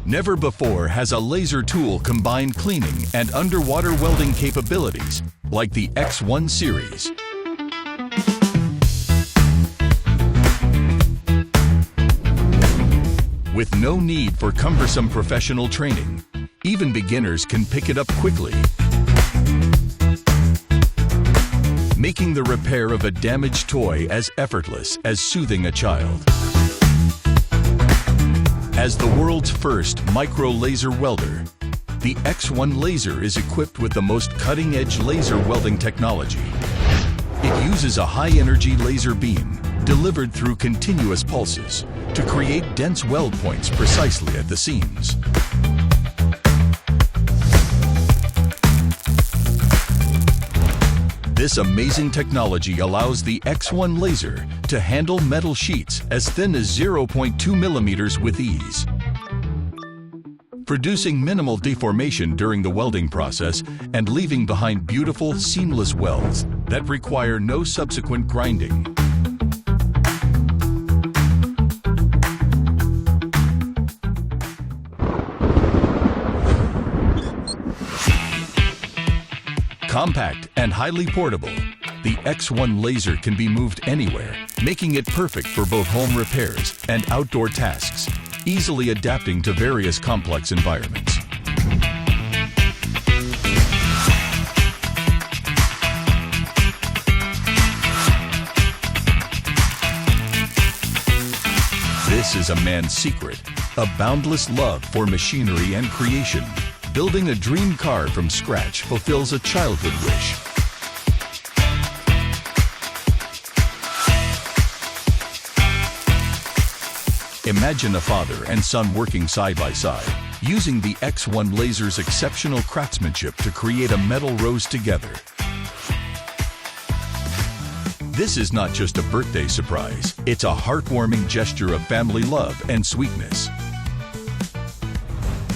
Never before has a laser tool combined cleaning and underwater welding capabilities like the X1 series. With no need for cumbersome professional training, even beginners can pick it up quickly, making the repair of a damaged toy as effortless as soothing a child. As the world's first micro-laser welder, the X1 laser is equipped with the most cutting-edge laser welding technology. It uses a high-energy laser beam delivered through continuous pulses to create dense weld points precisely at the seams. This amazing technology allows the X1 laser to handle metal sheets as thin as 0.2 millimeters with ease, producing minimal deformation during the welding process and leaving behind beautiful, seamless welds that require no subsequent grinding. Compact and highly portable, the X1 laser can be moved anywhere, making it perfect for both home repairs and outdoor tasks, easily adapting to various complex environments. This is a man's secret, a boundless love for machinery and creation. Building a dream car from scratch fulfills a childhood wish. Imagine a father and son working side by side, using the X1 laser's exceptional craftsmanship to create a metal rose together. This is not just a birthday surprise, it's a heartwarming gesture of family love and sweetness.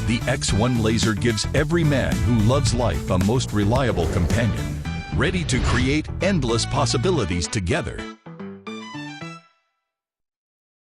The X1 laser gives every man who loves life a most reliable companion, ready to create endless possibilities together.